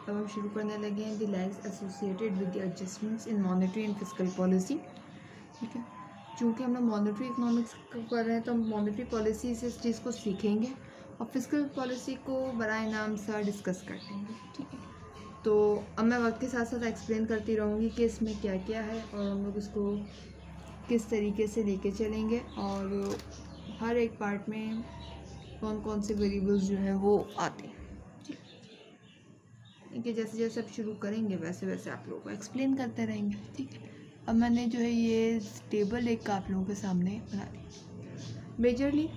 अब हम शुरू करने लगे हैं the lags associated with the adjustments in monetary and fiscal policy. ठीक है, चूँकि हम लोग मॉनेटरी इकोनॉमिक्स कर रहे हैं तो हम मॉनेटरी पॉलिसी से इस चीज़ को सीखेंगे और फिस्कल पॉलिसी को बराए नाम सा डिस्कस कर लेंगे। ठीक है, तो अब मैं वक्त के साथ साथ एक्सप्लेन करती रहूँगी कि इसमें क्या क्या है और हम लोग इसको किस तरीके से लेके चलेंगे और हर एक पार्ट में कौन कौन से वेरिएबल्स जो हैं वो आते हैं। ठीक है, जैसे जैसे आप शुरू करेंगे वैसे वैसे आप लोगों को एक्सप्लेन करते रहेंगे। ठीक है, अब मैंने जो है ये टेबल एक आप लोगों के सामने बना दी। मेजरली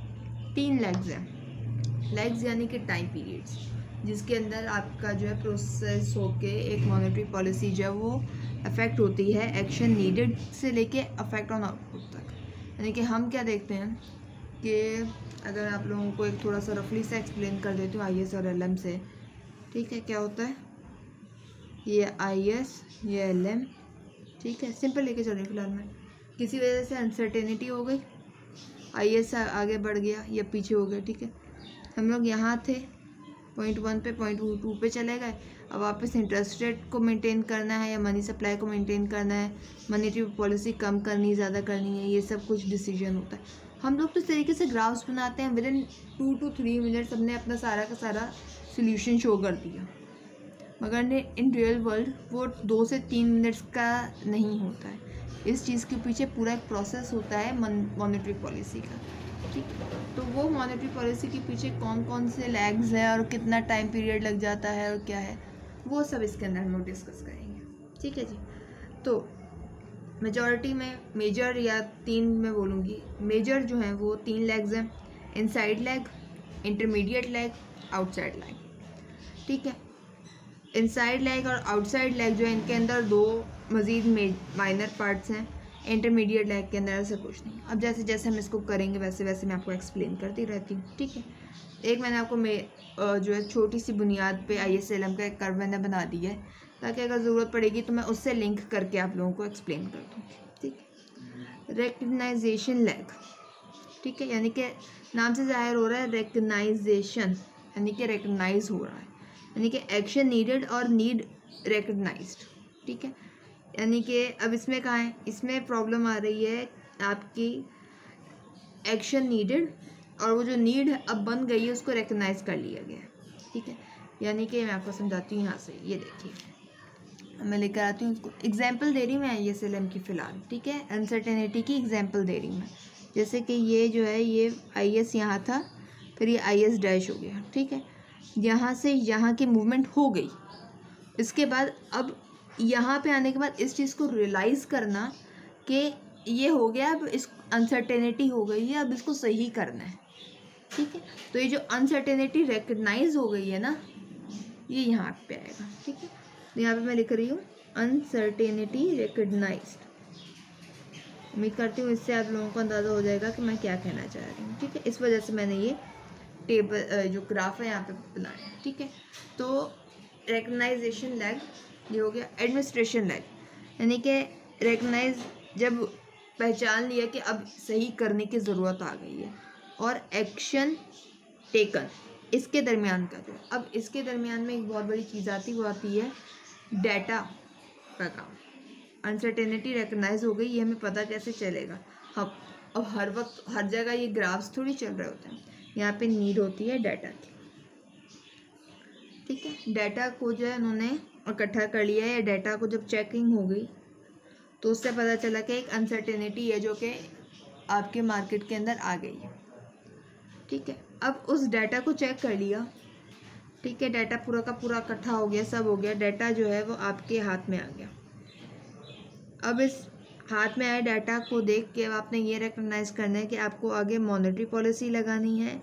3 लेग्स हैं। लेग्स यानी कि टाइम पीरियड्स जिसके अंदर आपका जो है प्रोसेस होके एक मॉनेटरी पॉलिसी जो है वो अफेक्ट होती है एक्शन नीडेड से लेके अफेक्ट ऑन आउटपुट तक। यानी कि हम क्या देखते हैं कि अगर आप लोगों को एक थोड़ा सा रफली से एक्सप्लेन कर देती हूँ IS और LM से। ठीक है, क्या होता है ये IS ये LM। ठीक है, सिंपल लेके चलिए। फिलहाल में किसी वजह से अनसर्टेनिटी हो गई, IS आगे बढ़ गया या पीछे हो गया। ठीक है, हम लोग यहाँ थे पॉइंट 1 पे, पॉइंट 2 पे चले गए। अब वापस इंटरेस्ट रेट को मेंटेन करना है या मनी सप्लाई को मेंटेन करना है, मॉनेटरी पॉलिसी कम करनी ज़्यादा करनी है, ये सब कुछ डिसीजन होता है। हम लोग तो इस तरीके से ग्राफ्स बनाते हैं, विद इन 2 to 3 मिनट्स हमने अपना सारा का सारा सोल्यूशन शो कर दिया, मगर इन रियल वर्ल्ड वो 2 से 3 मिनट्स का नहीं होता है। इस चीज़ के पीछे पूरा एक प्रोसेस होता है मॉनेटरी पॉलिसी का। ठीक, तो वो मॉनेटरी पॉलिसी के पीछे कौन कौन से लैग्स हैं और कितना टाइम पीरियड लग जाता है और क्या है वो सब इसके अंदर हम लोग डिस्कस करेंगे। ठीक है जी, तो मेजॉरिटी में मेजर या 3 में बोलूँगी। मेजर जो हैं वो 3 लैग्स हैं, inside lag, intermediate lag, outside lag. ठीक है, इनसाइड लैग और आउटसाइड लैग जो है इनके अंदर 2 मज़ीद माइनर पार्ट्स हैं। इंटरमीडिएट लैग के अंदर ऐसा कुछ नहीं। अब जैसे जैसे हम इसको करेंगे वैसे वैसे मैं आपको एक्सप्लेन करती रहती हूँ। ठीक है, एक मैंने आपको जो है छोटी सी बुनियाद पे IS-LM का एक कर्व मैंने बना दिया है ताकि अगर ज़रूरत पड़ेगी तो मैं उससे लिंक करके आप लोगों को एक्सप्लेन कर दूँ। ठीक है, रेकग्नाइजेशन लैग। ठीक है, यानी कि नाम से जाहिर हो रहा है रेकग्नाइजेशन, यानी कि रिकग्नाइज हो रहा है, यानी कि एक्शन नीडेड और नीड रिकग्नाइज्ड। ठीक है, यानी कि अब इसमें कहाँ है, इसमें प्रॉब्लम आ रही है आपकी एक्शन नीडेड और वो जो नीड अब बन गई है उसको रिकग्नाइज कर लिया गया है। ठीक है, यानी कि मैं आपको समझाती हूँ यहाँ से। ये देखिए मैं लेकर आती हूँ उसको, एग्जाम्पल दे रही हूँ मैं IS-LM की फ़िलहाल। ठीक है, अनसर्टेनिटी की एग्जाम्पल दे रही हूँ मैं। जैसे कि ये जो है ये IS यहाँ था, फिर ये IS डैश हो गया। ठीक है, यहाँ से यहाँ की मूवमेंट हो गई। इसके बाद अब यहाँ पे आने के बाद इस चीज़ को रियलाइज़ करना कि ये हो गया, अब इस अनसर्टेनिटी हो गई है, अब इसको सही करना है। ठीक है, तो ये जो अनसर्टेनिटी रिकग्नाइज हो गई है ना, ये यहाँ पे आएगा। ठीक है, तो यहाँ पे मैं लिख रही हूँ अनसर्टेनिटी रिकग्नाइज्ड। उम्मीद करती हूँ इससे आप लोगों को अंदाज़ा हो जाएगा कि मैं क्या कहना चाह रही हूँ। ठीक है, इस वजह से मैंने ये टेबल जो ग्राफ है यहाँ पे बनाया। ठीक है, तो रिकग्नाइजेशन लैग ये हो गया। एडमिनिस्ट्रेशन लैग यानी कि रिकग्नाइज जब पहचान लिया कि अब सही करने की ज़रूरत आ गई है, और एक्शन टेकन इसके दरमियान का जो, अब इसके दरमियान में एक बहुत बड़ी चीज़ आती वो आती है डाटा का काम। अनसर्टेनिटी रिकग्नाइज हो गई, ये हमें पता कैसे चलेगा। हम अब हर वक्त हर जगह ये ग्राफ्स थोड़ी चल रहे होते हैं, यहाँ पे नीड होती है डाटा की। ठीक है, डाटा को जो है उन्होंने इकट्ठा कर लिया है, या डाटा को जब चेकिंग हो गई तो उससे पता चला कि एक अनसर्टेनिटी है जो कि आपके मार्केट के अंदर आ गई है। ठीक है, अब उस डाटा को चेक कर लिया। ठीक है, डाटा पूरा का पूरा इकट्ठा हो गया, सब हो गया, डाटा जो है वो आपके हाथ में आ गया। अब इस हाथ में आए डाटा को देख के अब आपने ये रिकग्नाइज करना है कि आपको आगे मॉनेटरी पॉलिसी लगानी है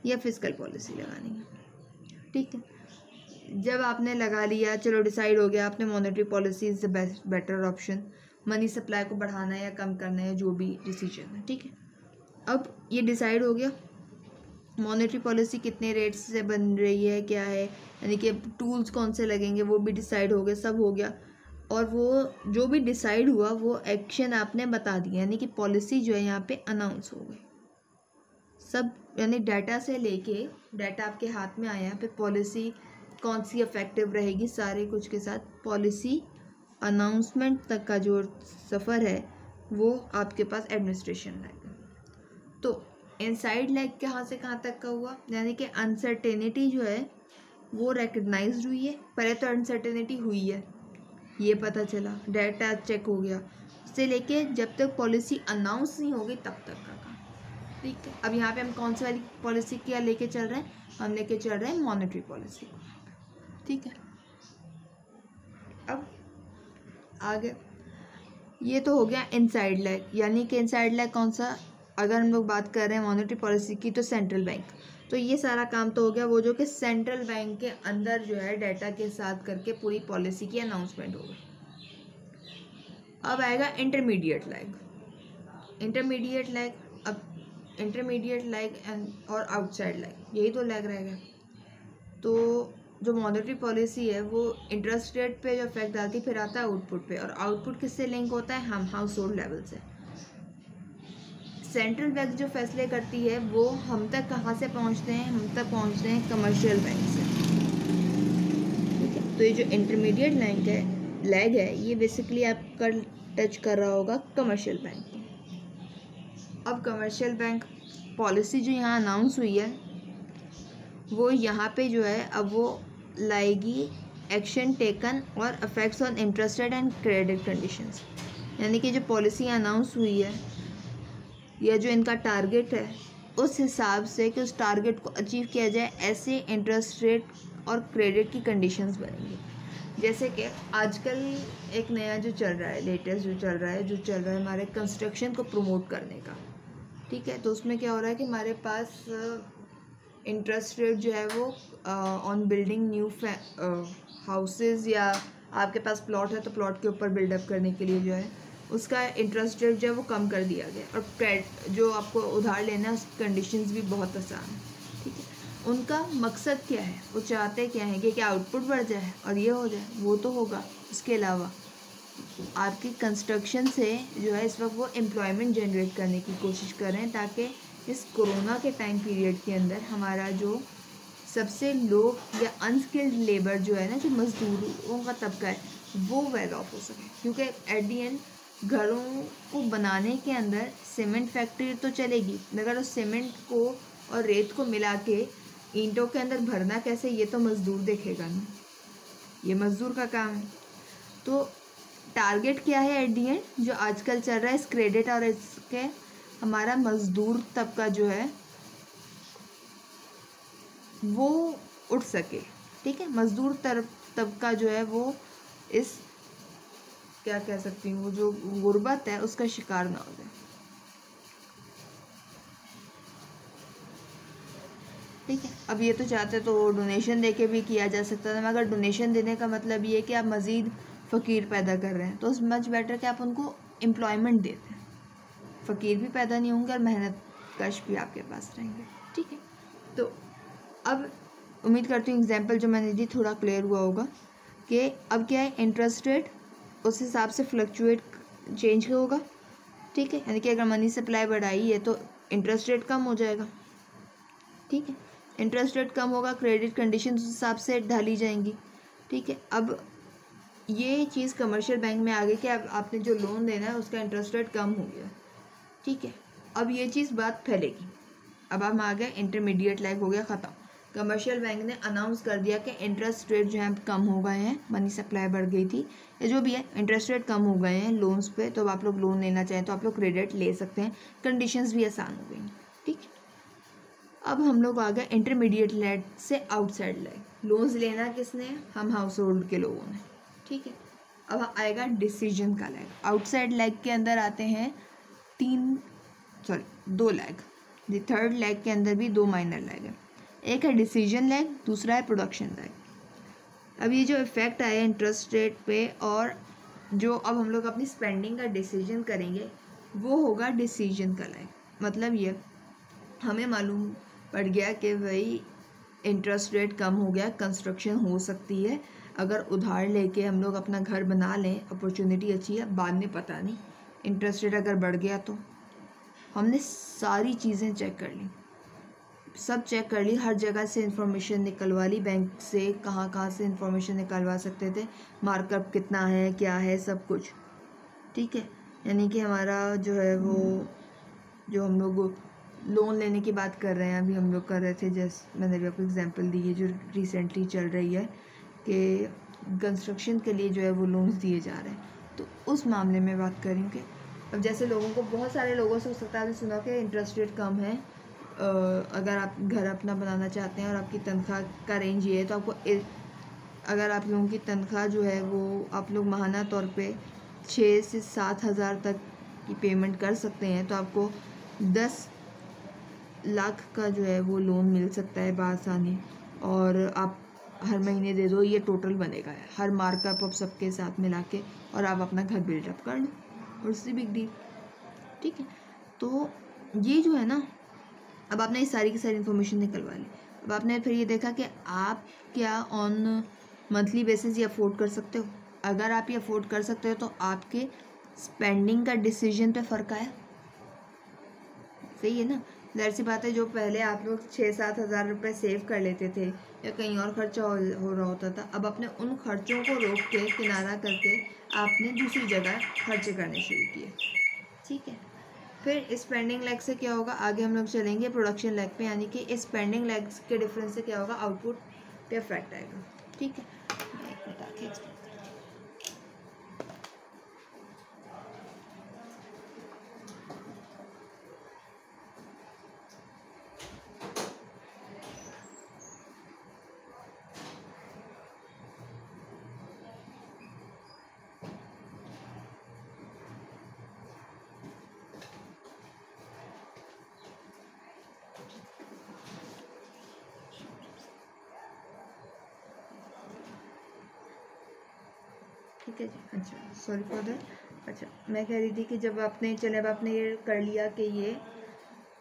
या फिस्कल पॉलिसी लगानी है। ठीक है, जब आपने लगा लिया, चलो डिसाइड हो गया, आपने monetary policy is the best better option, money supply को बढ़ाना है या कम करना है, जो भी डिसीजन है। ठीक है, अब ये डिसाइड हो गया मॉनेटरी पॉलिसी कितने रेट्स से बन रही है, क्या है, यानी कि टूल्स कौन से लगेंगे वो भी डिसाइड हो गया, सब हो गया। और वो जो भी डिसाइड हुआ वो एक्शन आपने बता दिया, यानी कि पॉलिसी जो है यहाँ पे अनाउंस हो गई सब। यानी डाटा से लेके डाटा आपके हाथ में आया, फिर पॉलिसी कौन सी इफेक्टिव रहेगी, सारे कुछ के साथ पॉलिसी अनाउंसमेंट तक का जो सफ़र है वो आपके पास एडमिनिस्ट्रेशन रहेगा। तो इनसाइड लेग कहाँ से कहाँ तक का हुआ, यानी कि अनसर्टेनिटी जो है वो रिकग्नाइज्ड हुई है। पहले तो अनसर्टेनिटी हुई है, ये पता चला, डाटा चेक हो गया, उससे लेके जब तक पॉलिसी अनाउंस नहीं होगी तब तक का काम। ठीक है, अब यहाँ पे हम कौन सी वाली पॉलिसी क्या लेके चल रहे हैं, हम लेके चल रहे हैं मॉनेटरी पॉलिसी। ठीक है, अब आगे ये तो हो गया इनसाइड लेग, यानी कि इनसाइड लेग कौन सा, अगर हम लोग बात कर रहे हैं मॉनेटरी पॉलिसी की तो सेंट्रल बैंक। तो ये सारा काम तो हो गया वो जो कि सेंट्रल बैंक के अंदर जो है डाटा के साथ करके पूरी पॉलिसी की अनाउंसमेंट होगी। अब आएगा इंटरमीडिएट लेग। इंटरमीडिएट लेग, अब इंटरमीडिएट लेग एंड और आउटसाइड लेग, यही तो लेग रहेगा। तो जो मॉनेटरी पॉलिसी है वो इंटरेस्ट रेट पे जो इफेक्ट डालती है, फिर आता है आउटपुट पे, और आउटपुट किससे लिंक होता है, हम हाउस होल्ड लेवल से। सेंट्रल बैंक जो फैसले करती है वो हम तक कहाँ से पहुँचते हैं, हम तक पहुँचते हैं कमर्शियल बैंक से। ठीक है, तो ये जो इंटरमीडिएट लेग है ये बेसिकली आपका टच कर रहा होगा कमर्शियल बैंक। अब कमर्शियल बैंक पॉलिसी जो यहाँ अनाउंस हुई है वो यहाँ पे जो है अब वो लाएगी एक्शन टेकन और effects on interest rate and credit conditions, यानी कि जो पॉलिसी अनाउंस हुई है या जो इनका टारगेट है उस हिसाब से कि उस टारगेट को अचीव किया जाए, ऐसे इंटरेस्ट रेट और क्रेडिट की कंडीशंस बनेंगी। जैसे कि आजकल एक नया जो चल रहा है, लेटेस्ट जो चल रहा है हमारे कंस्ट्रक्शन को प्रमोट करने का। ठीक है, तो उसमें क्या हो रहा है कि हमारे पास इंटरेस्ट रेट जो है वो ऑन बिल्डिंग न्यू हाउसेस, या आपके पास प्लॉट है तो प्लॉट के ऊपर बिल्डअप करने के लिए जो है उसका इंटरेस्ट रेट जो है वो कम कर दिया गया, और जो आपको उधार लेना है उसकी कंडीशंस भी बहुत आसान है। ठीक है, उनका मकसद क्या है, वो चाहते क्या है कि क्या आउटपुट बढ़ जाए और ये हो जाए, वो तो होगा। उसके अलावा आपकी कंस्ट्रक्शन से जो है इस वक्त वो एम्प्लॉयमेंट जनरेट करने की कोशिश कर रहे हैं, ताकि इस कोरोना के टाइम पीरियड के अंदर हमारा जो सबसे लो या अनस्किल्ड लेबर जो है ना, जो मज़दूरों का तबका है, वो वेल ऑफ हो सके। क्योंकि एट दी एंड घरों को बनाने के अंदर सीमेंट फैक्ट्री तो चलेगी, मगर उस सीमेंट को और रेत को मिला के ईंटों के अंदर भरना कैसे, ये तो मज़दूर देखेगा ना, ये मज़दूर का काम है। तो टारगेट क्या है एट दी एंड, जो आजकल चल रहा है इस क्रेडिट और इसके, हमारा मज़दूर तबका जो है वो उठ सके। ठीक है, मज़दूर तबका जो है वो इस क्या कह सकती हूँ, वो जो गुर्बत है उसका शिकार ना हो जाए। ठीक है, अब ये तो चाहते तो डोनेशन देके भी किया जा सकता था, मगर डोनेशन देने का मतलब ये है कि आप मज़ीद फ़कीर पैदा कर रहे हैं, तो मच बेटर कि आप उनको एम्प्लॉयमेंट देते हैं, फ़कीर भी पैदा नहीं होंगे और मेहनत कश भी आपके पास रहेंगे। ठीक है, तो अब उम्मीद करती हूँ एग्जाम्पल जो मैंने दी थोड़ा क्लियर हुआ होगा कि अब क्या है, इंटरेस्ट रेट उस हिसाब से फ्लक्चुएट चेंज होगा। ठीक है, यानी कि अगर मनी सप्लाई बढ़ाई है तो इंटरेस्ट रेट कम हो जाएगा। ठीक है, इंटरेस्ट रेट कम होगा, क्रेडिट कंडीशन उस हिसाब से ढाली जाएंगी। ठीक है, अब ये चीज़ कमर्शियल बैंक में आ गई कि अब आपने जो लोन देना है उसका इंटरेस्ट रेट कम हो गया। ठीक है, अब ये चीज़ बात फैलेगी। अब हम आ गए इंटरमीडिएट लेग, हो गया ख़त्म। कमर्शियल बैंक ने अनाउंस कर दिया कि इंटरेस्ट रेट जो है कम हो गए हैं, मनी सप्लाई बढ़ गई थी, या जो भी है इंटरेस्ट रेट कम हो गए हैं लोन्स पे, तो अब आप लोग लोन लेना चाहें तो आप लोग क्रेडिट ले सकते हैं, कंडीशंस भी आसान हो गई। ठीक है, अब हम लोग आ गए इंटरमीडिएट लेग से आउटसाइड लेग। लोन्स लेना किसने, हम हाउस होल्ड के लोगों ने। ठीक है, अब आएगा डिसीजन का लेग। आउटसाइड लेग के अंदर आते हैं दो लेग। द थर्ड लेग के अंदर भी दो माइनर लेग है, एक है डिसीजन लेग, दूसरा है प्रोडक्शन लेग। अब ये जो इफ़ेक्ट आया इंटरेस्ट रेट पे, और जो अब हम लोग अपनी स्पेंडिंग का डिसीजन करेंगे वो होगा डिसीजन का लेग। मतलब ये हमें मालूम पड़ गया कि भाई इंटरेस्ट रेट कम हो गया, कंस्ट्रक्शन हो सकती है, अगर उधार लेके हम लोग अपना घर बना लें, अपॉर्चुनिटी अच्छी है, बाद में पता नहीं इंटरेस्ट रेट अगर बढ़ गया तो। हमने सारी चीज़ें चेक कर ली, सब चेक कर ली, हर जगह से इन्फॉर्मेशन निकलवा ली, बैंक से कहाँ कहाँ से इन्फॉर्मेशन निकलवा सकते थे, मार्कअप कितना है क्या है सब कुछ, ठीक है। यानी कि हमारा जो है वो जो हम लोग लोन लेने की बात कर रहे हैं, अभी हम लोग कर रहे थे, जैसे मैंने भी आपको एग्जांपल दी है जो रिसेंटली चल रही है कि कंस्ट्रक्शन के लिए जो है वो लोन्स दिए जा रहे हैं, तो उस मामले में बात करेंगे। अब जैसे लोगों को, बहुत सारे लोगों से हो सकता है आपने सुना कि इंटरेस्ट रेट कम है, अगर आप घर अपना बनाना चाहते हैं और आपकी तनख्वाह का रेंज ये है तो आपको अगर आप लोगों की तनख्वाह जो है वो आप लोग माहाना तौर पे 6 से 7 हज़ार तक की पेमेंट कर सकते हैं, तो आपको 10 लाख का जो है वो लोन मिल सकता है बआसानी, और आप हर महीने दे दो, ये टोटल बनेगा हर मार्कअप आप सबके साथ मिला के, और आप अपना घर बिल्डअप कर लो, और उससे बिग डील, ठीक है। तो ये जो है ना, अब आपने ये सारी की सारी इन्फॉर्मेशन निकलवा ली, अब आपने फिर ये देखा कि आप क्या ऑन मंथली बेसिस ये अफोर्ड कर सकते हो। अगर आप ये अफोर्ड कर सकते हो तो आपके स्पेंडिंग का डिसीजन पे फ़र्क आया, सही है ना। जाहिर सी बात है, जो पहले आप लोग 6-7 हज़ार रुपये सेव कर लेते थे या कहीं और खर्चा हो रहा होता था, अब अपने उन खर्चों को रोक के किनारा करके आपने दूसरी जगह खर्चे करने शुरू किए, ठीक है। फिर स्पेंडिंग लेग से क्या होगा, आगे हम लोग चलेंगे प्रोडक्शन लेग पे, यानी कि स्पेंडिंग लेग्स के डिफरेंस से क्या होगा, आउटपुट पे इफेक्ट आएगा, ठीक है। मैं एक मिनट आके explain करती हूँ। ठीक है जी, अच्छा सॉरी फॉर दैट। अच्छा, मैं कह रही थी कि जब आपने, चले अब आपने ये कर लिया कि ये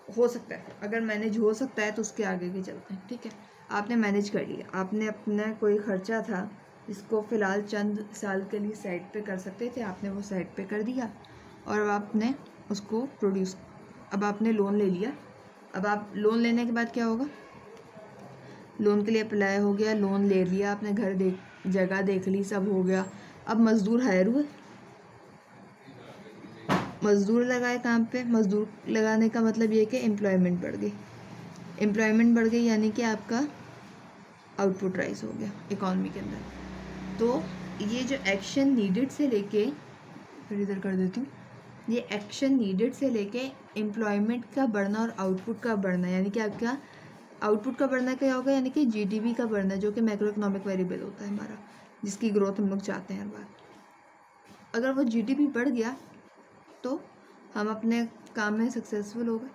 हो सकता है, अगर मैनेज हो सकता है तो उसके आगे भी चलते हैं, ठीक है। आपने मैनेज कर लिया, आपने अपना कोई खर्चा था जिसको फ़िलहाल चंद साल के लिए साइड पे कर सकते थे, आपने वो साइड पे कर दिया, और अब आपने उसको प्रोड्यूस, अब आपने लोन ले लिया। अब आप लोन लेने के बाद क्या होगा, लोन के लिए अप्लाई हो गया, लोन ले लिया आपने, घर जगह देख ली, सब हो गया। अब मज़दूर हायर हुए, मज़दूर लगाए काम पे, मज़दूर लगाने का मतलब ये कि एम्प्लॉयमेंट बढ़ गई, एम्प्लॉयमेंट बढ़ गई यानी कि आपका आउटपुट राइज हो गया इकॉनमी के अंदर। तो ये जो एक्शन नीडेड से लेके, फिर इधर कर देती हूँ, ये एक्शन नीडेड से लेके एम्प्लॉयमेंट का बढ़ना और आउटपुट का बढ़ना, यानी कि आपका आउटपुट का बढ़ना क्या होगा, यानी कि जीडीपी का बढ़ना, जो कि मैक्रो इकोनॉमिक वेरिएबल होता है हमारा, जिसकी ग्रोथ हम लोग चाहते हैं हर बार। अगर वो जीडीपी बढ़ गया तो हम अपने काम में सक्सेसफुल हो गए।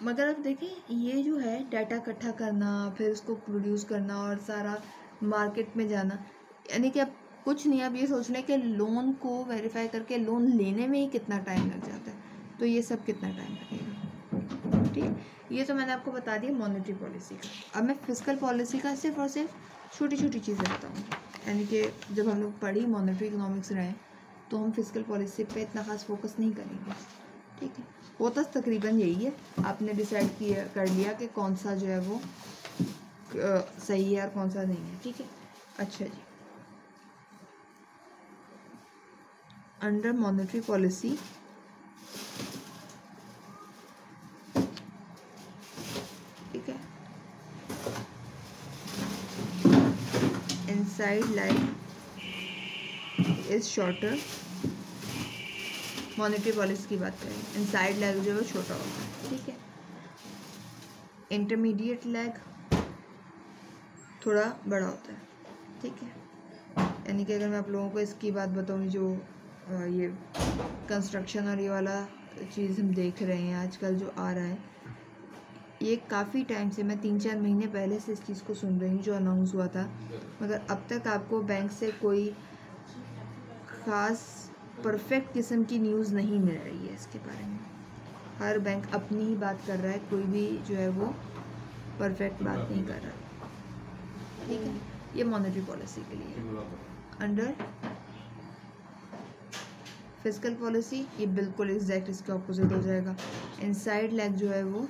मगर अब देखिए, ये जो है डाटा इकट्ठा करना, फिर उसको प्रोड्यूस करना और सारा मार्केट में जाना, यानी कि अब कुछ नहीं, अब ये सोच लें कि लोन को वेरीफाई करके लोन लेने में ही कितना टाइम लग जाता है, तो ये सब कितना टाइम लगेगा, ठीक है। ये तो मैंने आपको बता दिया मॉनेटरी पॉलिसी का। अब मैं फिस्कल पॉलिसी का सिर्फ और सिर्फ छोटी छोटी चीज़ें बताऊँगी, यानी कि जब हम लोग पढ़ी मॉनेटरी इकोनॉमिक्स रहे तो हम फिस्कल पॉलिसी पे इतना खास फोकस नहीं करेंगे, ठीक है। होता तकरीबन यही है, आपने डिसाइड किया कर लिया कि कौन सा जो है वो सही है और कौन सा नहीं है, ठीक है। अच्छा जी, अंडर मॉनेटरी पॉलिसी ठीक है, inside line is shorter, monetary policy की बात करें, इनसाइड लैग जो है वो छोटा होता है, ठीक है। इंटरमीडिएट लैग थोड़ा बड़ा होता है, ठीक है। यानी कि अगर मैं आप लोगों को इसकी बात बताऊँ, जो ये कंस्ट्रक्शन और ये वाला चीज़ हम देख रहे हैं आजकल जो आ रहा है, ये काफ़ी टाइम से, मैं 3-4 महीने पहले से इस चीज़ को सुन रही हूँ जो अनाउंस हुआ था, मगर अब तक आपको बैंक से कोई ख़ास परफेक्ट किस्म की न्यूज़ नहीं मिल रही है इसके बारे में। हर बैंक अपनी ही बात कर रहा है, कोई भी जो है वो परफेक्ट बात नहीं कर रहा, ठीक है। ये मॉनेटरी पॉलिसी के लिए। अंडर फिस्कल पॉलिसी ये बिल्कुल एग्जैक्ट इसके ऑपोजिट हो जाएगा, इनसाइड लैग जो है वो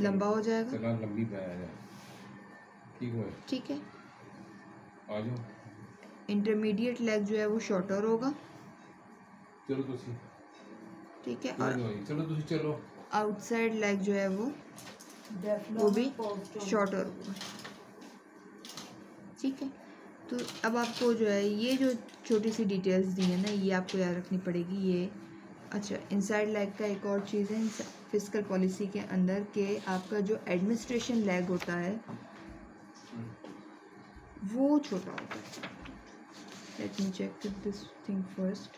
लंबा हो जाएगा। चला लंबी पे आ जाए। ठीक है, ठीक है। आ जाओ। इंटरमीडिएट लेग जो है वो शॉर्टर होगा। चलो तुसी, ठीक है। और चलो तुसी चलो। आउटसाइड लेग जो है वो भी शॉर्टर होगा। ठीक है। तो अब आपको जो है ये जो छोटी सी डिटेल्स दी है ना, ये आपको याद रखनी पड़ेगी। ये अच्छा, इनसाइड लेग का एक और चीज़ है फिस्कल पॉलिसी के अंदर के आपका जो एडमिनिस्ट्रेशन लेग होता है वो छोटा होता है। Let me check this thing first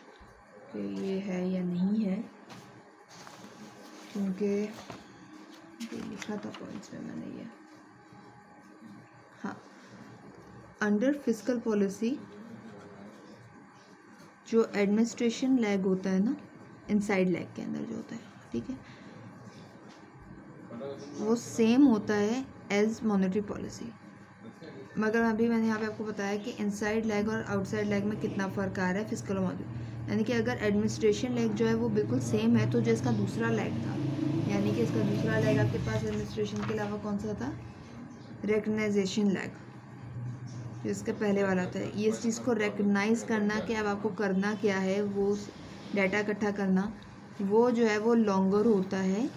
कि ये है या नहीं है, क्योंकि ये लिखा था पॉइंट्स में मैंने ये। हाँ, अंडर फिस्कल पॉलिसी जो एडमिनिस्ट्रेशन लेग होता है ना, इनसाइड लेग के अंदर जो होता है, ठीक है, वो सेम होता है एज मॉनेटरी पॉलिसी। मगर अभी मैंने यहाँ पे आपको बताया कि इनसाइड लेग और आउटसाइड लेग में कितना फ़र्क आ रहा है फिस्कल और मॉनेटरी। यानी कि अगर एडमिनिस्ट्रेशन लेग जो है वो बिल्कुल सेम है, तो जो इसका दूसरा लेग था, यानी कि इसका दूसरा लेग आपके पास एडमिनिस्ट्रेशन के अलावा कौन सा था, रिकग्नाइजेशन लेग, जो इसका पहले वाला था। ये इस चीज़ को रिकग्नाइज करना कि अब आपको करना क्या है, वो डाटा इकट्ठा करना, वो जो है वो लॉन्गर होता है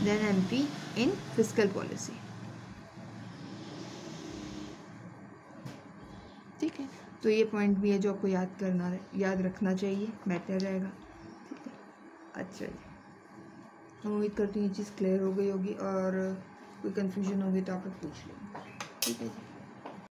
देन एमपी इन फिस्कल पॉलिसी। ठीक है। तो ये पॉइंट भी है जो आपको याद रखना चाहिए, बेटर रहेगा। ठीक है। अच्छा जी, उम्मीद करती हूँ ये चीज़ क्लियर हो गई होगी, और कोई कन्फ्यूजन होगी तो आप लोग पूछ लेंगे। ठीक है जी।